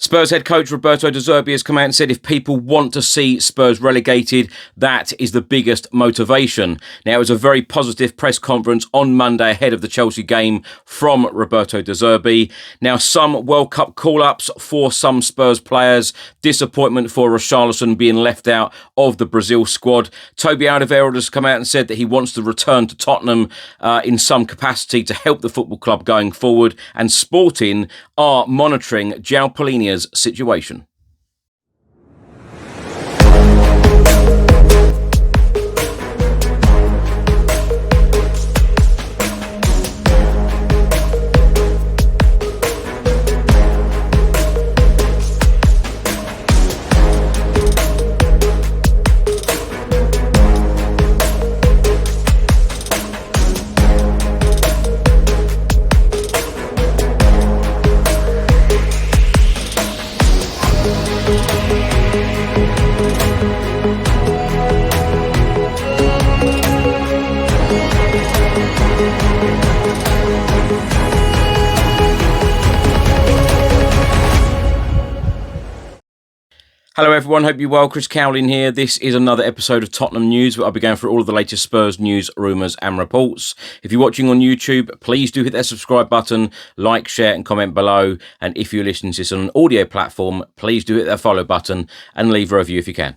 Spurs head coach Roberto De Zerbi has come out and said if people want to see Spurs relegated, that is the biggest motivation. Now, it was a very positive press conference on Monday ahead of the Chelsea game from Roberto De Zerbi. Now, some World Cup call-ups for some Spurs players. Disappointment for Richarlison being left out of the Brazil squad. Toby Alderweireld has come out and said that he wants to return to Tottenham in some capacity to help the football club going forward. And Sporting are monitoring João Palhinha's situation. Hello everyone, hope you're well. Chris Cowlin here. This is another episode of Tottenham News where I'll be going through all of the latest Spurs news, rumours and reports. If you're watching on YouTube, please do hit that subscribe button, like, share and comment below. And if you're listening to this on an audio platform, please do hit that follow button and leave a review if you can.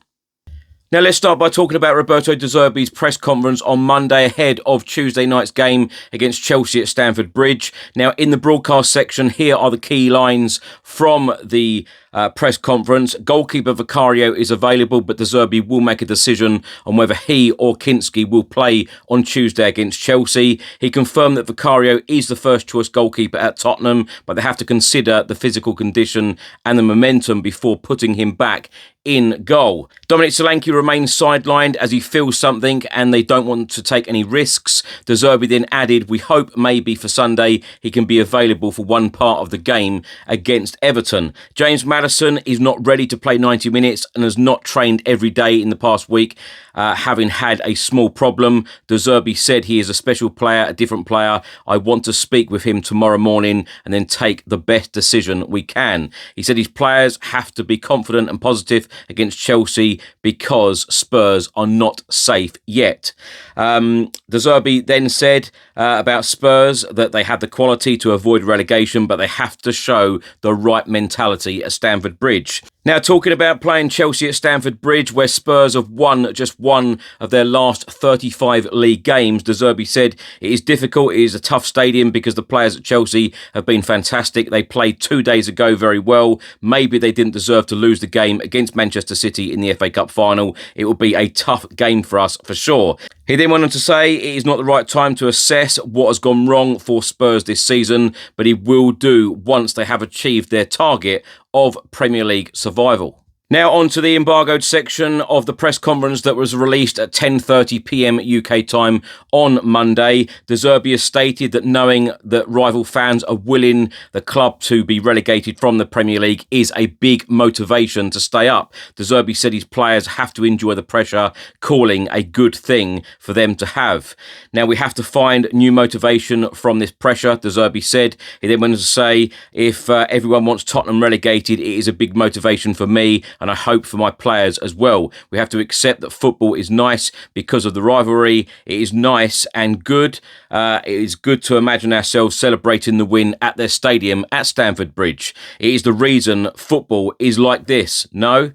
Now let's start by talking about Roberto De Zerbi's press conference on Monday ahead of Tuesday night's game against Chelsea at Stamford Bridge. Now in the broadcast section, here are the key lines from the press conference. Goalkeeper Vicario is available, but De Zerbi will make a decision on whether he or Kinski will play on Tuesday against Chelsea. He confirmed that Vicario is the first choice goalkeeper at Tottenham, but they have to consider the physical condition and the momentum before putting him back in goal. Dominic Solanke remains sidelined as he feels something and they don't want to take any risks. De Zerbi then added, we hope maybe for Sunday he can be available for one part of the game against Everton. James Maddison is not ready to play 90 minutes and has not trained every day in the past week, having had a small problem. De Zerbi said he is a special player, a different player. I want to speak with him tomorrow morning and then take the best decision we can. He said his players have to be confident and positive against Chelsea because Spurs are not safe yet. De Zerbi then said about Spurs that they have the quality to avoid relegation, but they have to show the right mentality at Stamford Bridge. Now, talking about playing Chelsea at Stamford Bridge, where Spurs have won just one of their last 35 league games, De Zerbi said it is difficult, it is a tough stadium because the players at Chelsea have been fantastic. They played 2 days ago very well. Maybe they didn't deserve to lose the game against Manchester City in the FA Cup final. It will be a tough game for us for sure. He then went on to say it is not the right time to assess what has gone wrong for Spurs this season, but he will do once they have achieved their target of Premier League survival. Now on to the embargoed section of the press conference that was released at 10:30 p.m. UK time on Monday. De Zerbi has stated that knowing that rival fans are willing the club to be relegated from the Premier League is a big motivation to stay up. De Zerbi said his players have to enjoy the pressure, calling a good thing for them to have. Now we have to find new motivation from this pressure, De Zerbi said. He then went on to say, if everyone wants Tottenham relegated, it is a big motivation for me. And I hope for my players as well. We have to accept that football is nice because of the rivalry. It is nice and good. It is good to imagine ourselves celebrating the win at their stadium at Stamford Bridge. It is the reason football is like this. No?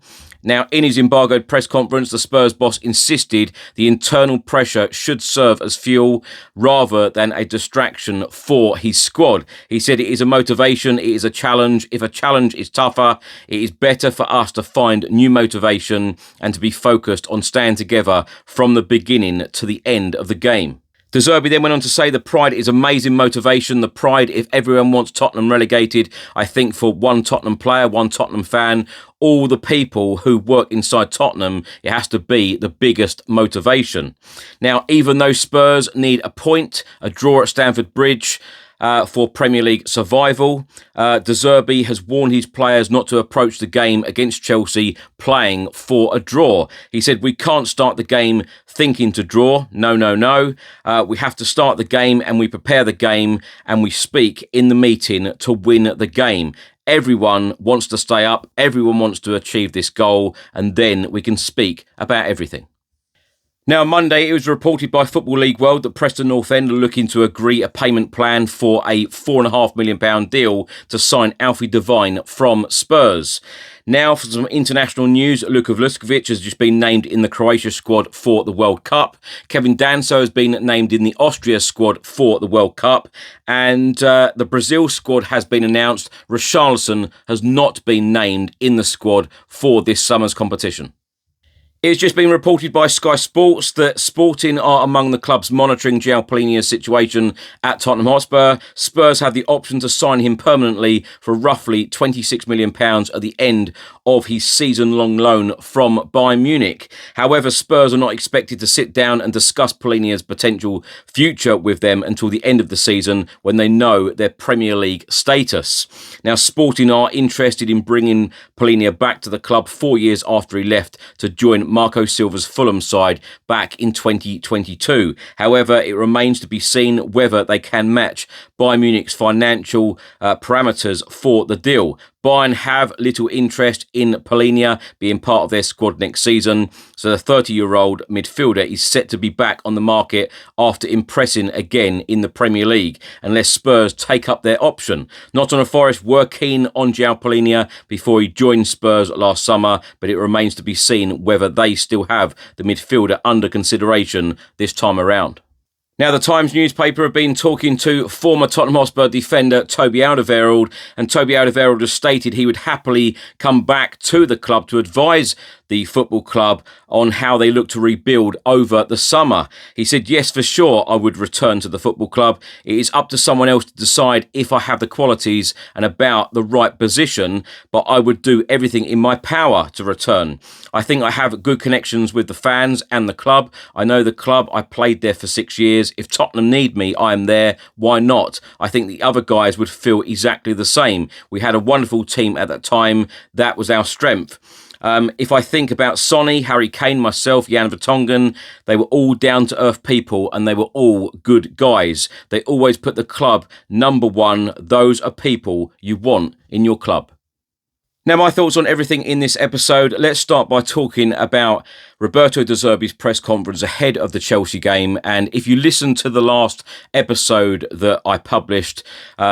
Now, in his embargoed press conference, the Spurs boss insisted the internal pressure should serve as fuel rather than a distraction for his squad. He said it is a motivation, it is a challenge. If a challenge is tougher, it is better for us to find new motivation and to be focused on staying together from the beginning to the end of the game. De Zerbi then went on to say the pride is amazing motivation. The pride, if everyone wants Tottenham relegated, I think for one Tottenham player, one Tottenham fan, all the people who work inside Tottenham, it has to be the biggest motivation. Now, even though Spurs need a point, a draw at Stamford Bridge, for Premier League survival. De Zerbi has warned his players not to approach the game against Chelsea playing for a draw. He said, we can't start the game thinking to draw. No. We have to start the game and we prepare the game and we speak in the meeting to win the game. Everyone wants to stay up. Everyone wants to achieve this goal. And then we can speak about everything. Now, on Monday, it was reported by Football League World that Preston North End are looking to agree a payment plan for a £4.5 million deal to sign Alfie Devine from Spurs. Now, for some international news, Luka Vlahovic has just been named in the Croatia squad for the World Cup. Kevin Danso has been named in the Austria squad for the World Cup. And the Brazil squad has been announced. Richarlison has not been named in the squad for this summer's competition. It's just been reported by Sky Sports that Sporting are among the clubs monitoring João Palhinha's situation at Tottenham Hotspur. Spurs have the option to sign him permanently for roughly £26 million at the end of his season-long loan from Bayern Munich. However, Spurs are not expected to sit down and discuss Palhinha's potential future with them until the end of the season when they know their Premier League status. Now, Sporting are interested in bringing Palhinha back to the club 4 years after he left to join Marco Silva's Fulham side back in 2022. However, it remains to be seen whether they can match Bayern Munich's financial parameters for the deal. Bayern have little interest in Palhinha being part of their squad next season, so the 30-year-old midfielder is set to be back on the market after impressing again in the Premier League, unless Spurs take up their option. Nottingham Forest were keen on João Palhinha before he joined Spurs last summer, but it remains to be seen whether they still have the midfielder under consideration this time around. Now, the Times newspaper have been talking to former Tottenham Hotspur defender Toby Alderweireld, and Toby Alderweireld has stated he would happily come back to the club to advise the football club on how they look to rebuild over the summer. He said, yes, for sure, I would return to the football club. It is up to someone else to decide if I have the qualities and about the right position, but I would do everything in my power to return. I think I have good connections with the fans and the club. I know the club. I played there for 6 years. If Tottenham need me, I am there. Why not? I think the other guys would feel exactly the same. We had a wonderful team at that time. That was our strength. If I think about Sonny, Harry Kane, myself, Jan Vertonghen, they were all down-to-earth people and they were all good guys. They always put the club number one. Those are people you want in your club. Now, my thoughts on everything in this episode. Let's start by talking about Roberto De Zerbi's press conference ahead of the Chelsea game. And if you listen to the last episode that I published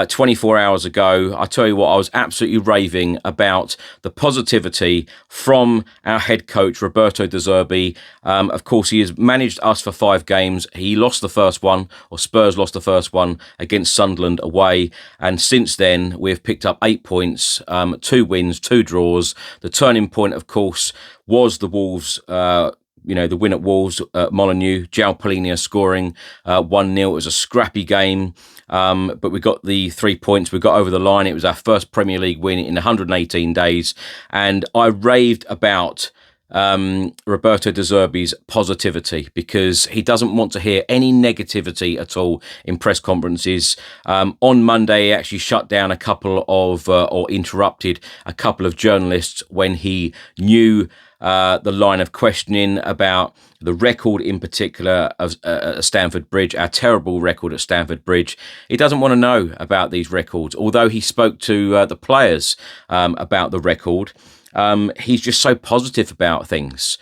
24 hours ago, I tell you what, I was absolutely raving about the positivity from our head coach, Roberto De Zerbi. Of course, he has managed us for 5 games. He lost the first one, or Spurs lost the first one against Sunderland away. And since then, we've picked up 8 points, 2 wins, 2 draws. The turning point, of course, was the Wolves, the win at Wolves at Molineux. João Palhinha scoring 1-0. It was a scrappy game, but we got the 3 points. We got over the line. It was our first Premier League win in 118 days. And I raved about Roberto De Zerbi's positivity because he doesn't want to hear any negativity at all in press conferences. On Monday, he actually shut down a couple of, or interrupted a couple of journalists when he knew the line of questioning about the record in particular of Stamford Bridge, our terrible record at Stamford Bridge. He doesn't want to know about these records, although he spoke to the players about the record. He's just so positive about things,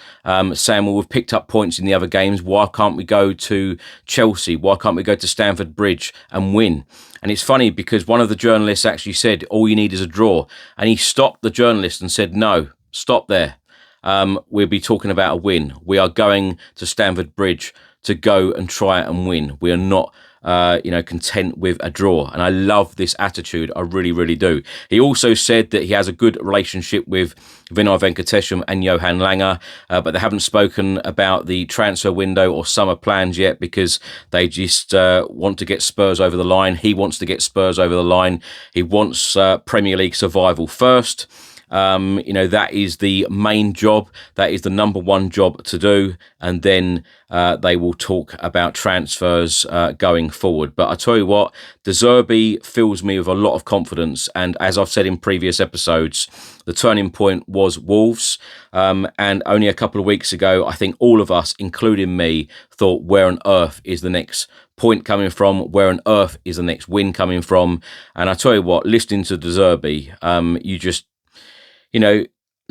saying, well, we've picked up points in the other games. Why can't we go to Chelsea? Why can't we go to Stamford Bridge and win? And it's funny because one of the journalists actually said, all you need is a draw. And he stopped the journalist and said, no, stop there. We'll be talking about a win. We are going to Stamford Bridge to go and try and win. We are not content with a draw. And I love this attitude. I really, really do. He also said that he has a good relationship with Vinay Venkatesham and Johan Langer, but they haven't spoken about the transfer window or summer plans yet because they just want to get Spurs over the line. He wants to get Spurs over the line. He wants Premier League survival first. That is the main job. That is the number one job to do. And then they will talk about transfers going forward. But I tell you what, De Zerbi fills me with a lot of confidence. And as I've said in previous episodes, the turning point was Wolves. And only a couple of weeks ago, I think all of us, including me, thought, where on earth is the next point coming from? Where on earth is the next win coming from? And I tell you what, listening to De Zerbi,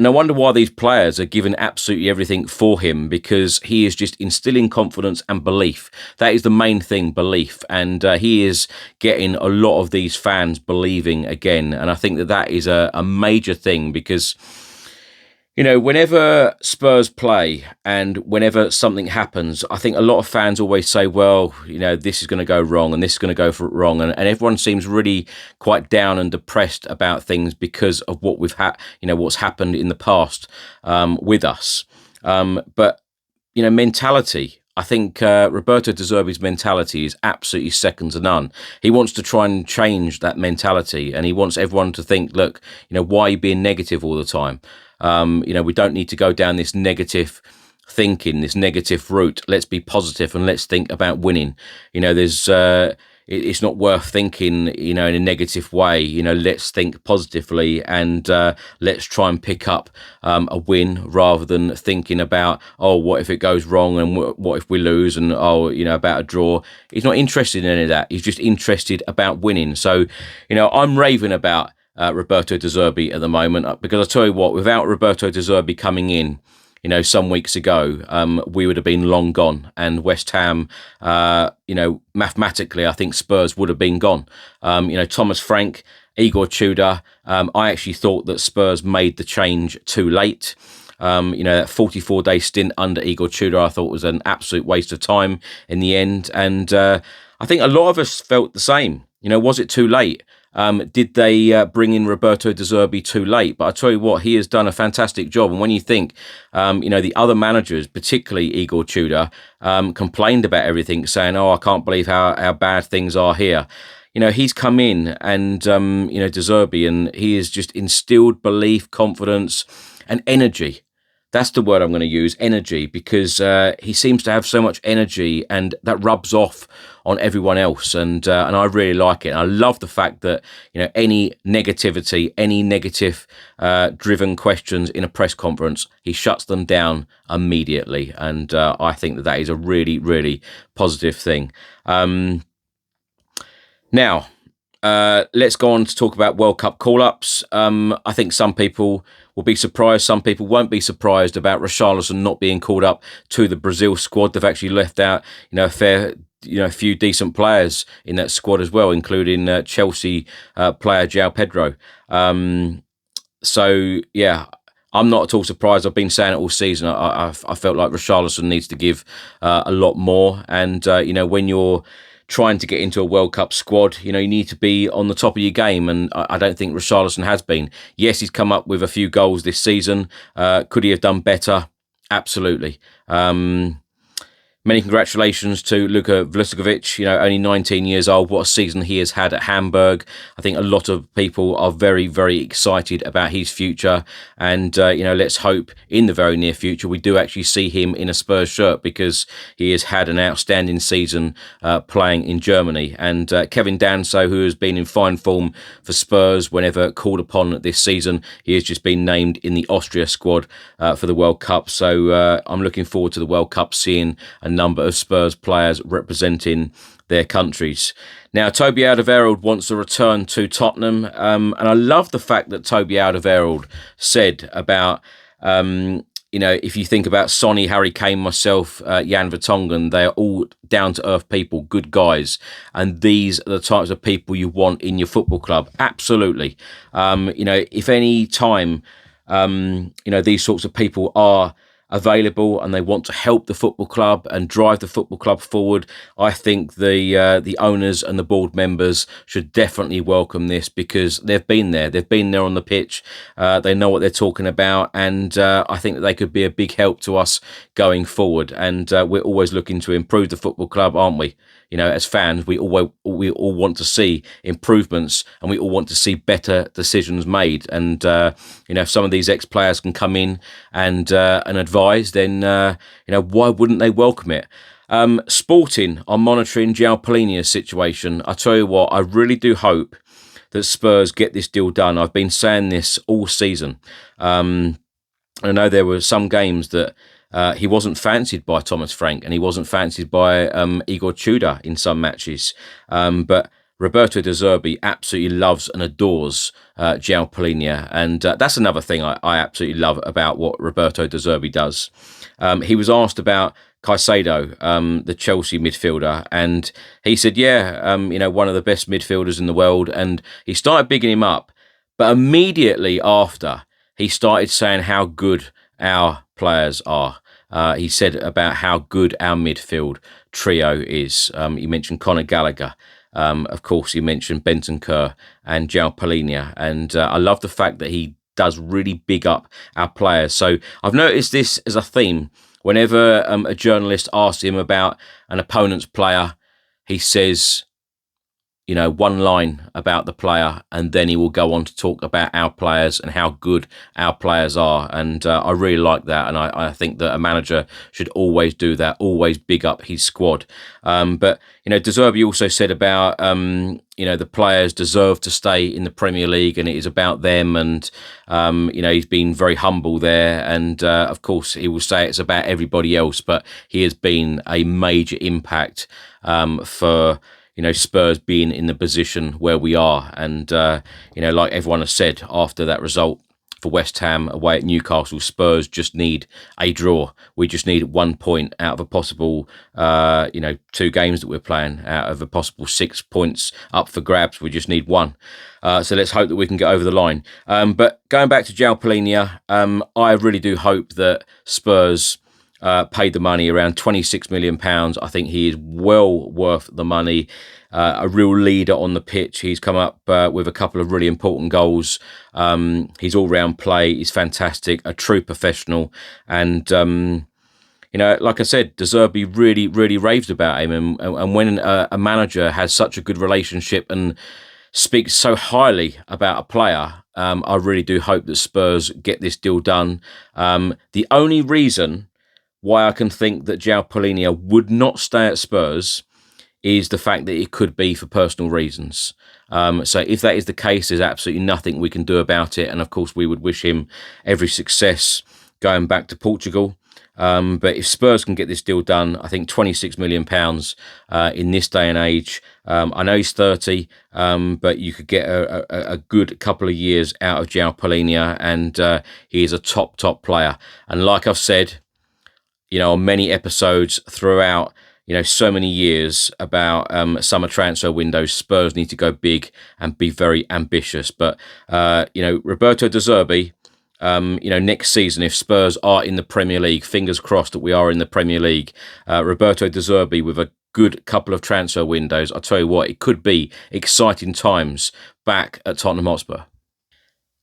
no wonder why these players are giving absolutely everything for him, because he is just instilling confidence and belief. That is the main thing, belief. And he is getting a lot of these fans believing again. And I think that is a major thing, because whenever Spurs play and whenever something happens, I think a lot of fans always say, well, this is going to go wrong and this is going to go wrong. And everyone seems really quite down and depressed about things because of what we've had, what's happened in the past with us. But mentality. I think Roberto De Zerbi's mentality is absolutely second to none. He wants to try and change that mentality, and he wants everyone to think, look, why are you being negative all the time? We don't need to go down this negative thinking, this negative route. Let's be positive and let's think about winning. It's not worth thinking, in a negative way. Let's think positively and let's try and pick up a win, rather than thinking about, what if it goes wrong and what if we lose, and about a draw. He's not interested in any of that. He's just interested about winning. So, I'm raving about Roberto De Zerbi at the moment, because I tell you what, without Roberto De Zerbi coming in, some weeks ago, we would have been long gone, and West Ham, mathematically, I think Spurs would have been gone. Thomas Frank, Igor Tudor, I actually thought that Spurs made the change too late. That 44-day stint under Igor Tudor, I thought was an absolute waste of time in the end. And I think a lot of us felt the same. Was it too late? Did they bring in Roberto De Zerbi too late? But I tell you what, he has done a fantastic job. And when you think, the other managers, particularly Igor Tudor, complained about everything, saying, I can't believe how bad things are here. He's come in and, De Zerbi, and he has just instilled belief, confidence and energy. That's the word I'm going to use, energy, because he seems to have so much energy, and that rubs off on everyone else. And I really like it. And I love the fact that, any negativity, any negative driven questions in a press conference, he shuts them down immediately. And I think that is a really, really positive thing. Now, let's go on to talk about World Cup call-ups. I think some people will be surprised. Some people won't be surprised about Richarlison not being called up to the Brazil squad. They've actually left out, a few decent players in that squad as well, including Chelsea player João Pedro. I'm not at all surprised. I've been saying it all season. I felt like Richarlison needs to give a lot more. And, when you're trying to get into a World Cup squad, you need to be on the top of your game, and I don't think Richarlison has been. Yes, he's come up with a few goals this season. Could he have done better? Absolutely. Many congratulations to Luka Vlasic, only 19 years old. What a season he has had at Hamburg. I think a lot of people are very, very excited about his future. And, let's hope in the very near future we do actually see him in a Spurs shirt, because he has had an outstanding season playing in Germany. And Kevin Danso, who has been in fine form for Spurs whenever called upon this season, he has just been named in the Austria squad for the World Cup. So I'm looking forward to the World Cup, seeing a number of Spurs players representing their countries. Now, Toby Alderweireld wants to return to Tottenham, and I love the fact that Toby Alderweireld said about, if you think about Sonny, Harry Kane, myself, Jan Vertonghen, they are all down-to-earth people, good guys, and these are the types of people you want in your football club. Absolutely. If any time, these sorts of people are available and they want to help the football club and drive the football club forward, I think the owners and the board members should definitely welcome this, because they've been there. They've been there on the pitch. They know what they're talking about, and I think that they could be a big help to us going forward. And we're always looking to improve the football club, aren't we? You know, as fans, we all want to see improvements, and we all want to see better decisions made. And if some of these ex-players can come in and advise, then why wouldn't they welcome it? Sporting are monitoring João Palhinha's situation. I tell you what, I really do hope that Spurs get this deal done. I've been saying this all season. I know there were some games that he wasn't fancied by Thomas Frank, and he wasn't fancied by Igor Tudor in some matches. But Roberto De Zerbi absolutely loves and adores João Palhinha, and that's another thing I absolutely love about what Roberto De Zerbi does. He was asked about Caicedo, the Chelsea midfielder, and he said, one of the best midfielders in the world, and he started bigging him up. But immediately after, he started saying how good our players are. He said about how good our midfield trio is. He mentioned Conor Gallagher. Of course, he mentioned Bentancur and João Palhinha. And I love the fact that he does really big up our players. So I've noticed this as a theme. Whenever a journalist asks him about an opponent's player, he says, one line about the player, and then he will go on to talk about our players and how good our players are. And I really like that. And I think that a manager should always do that, always big up his squad. But De Zerbi also said about, the players deserve to stay in the Premier League, and it is about them. And, he's been very humble there. And, of course, he will say it's about everybody else, but he has been a major impact for Spurs being in the position where we are. And, like everyone has said after that result for West Ham away at Newcastle, Spurs just need a draw. We just need 1 point out of a possible, 2 games that we're playing, out of a possible 6 points up for grabs. We just need 1. So let's hope that we can get over the line. But going back to João Palhinha, I really do hope that Spurs paid the money, around £26 million. I think he is well worth the money. A real leader on the pitch. He's come up with a couple of really important goals. His all-round play is fantastic. A true professional. And, like I said, De Zerbi really, really raved about him. And when a manager has such a good relationship and speaks so highly about a player, I really do hope that Spurs get this deal done. The only reason why I can think that João Palhinha would not stay at Spurs is the fact that it could be for personal reasons. So if that is the case, there's absolutely nothing we can do about it. And of course, we would wish him every success going back to Portugal. But if Spurs can get this deal done, I think £26 million in this day and age. I know he's 30, but you could get a good couple of years out of João Palhinha, and he is a top player. And like I've said, on many episodes throughout, so many years about summer transfer windows, Spurs need to go big and be very ambitious. But, Roberto De Zerbi, next season, if Spurs are in the Premier League, fingers crossed that we are in the Premier League, Roberto De Zerbi with a good couple of transfer windows, I'll tell you what, it could be exciting times back at Tottenham Hotspur.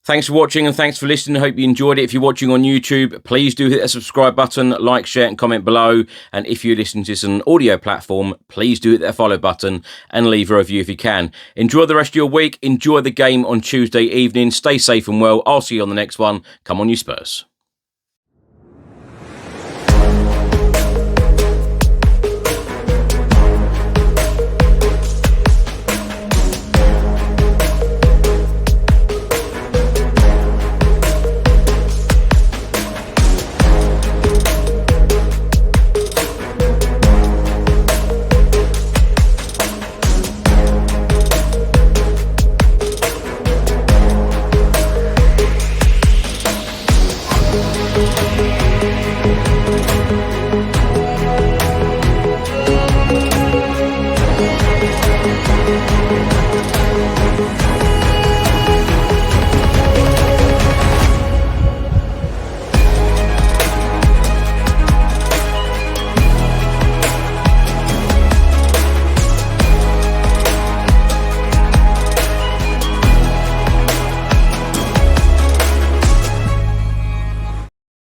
Thanks for watching and thanks for listening. I hope you enjoyed it. If you're watching on YouTube, please do hit the subscribe button, like, share and comment below. And if you're listening to this on an audio platform, please do hit that follow button and leave a review if you can. Enjoy the rest of your week. Enjoy the game on Tuesday evening. Stay safe and well. I'll see you on the next one. Come on, you Spurs.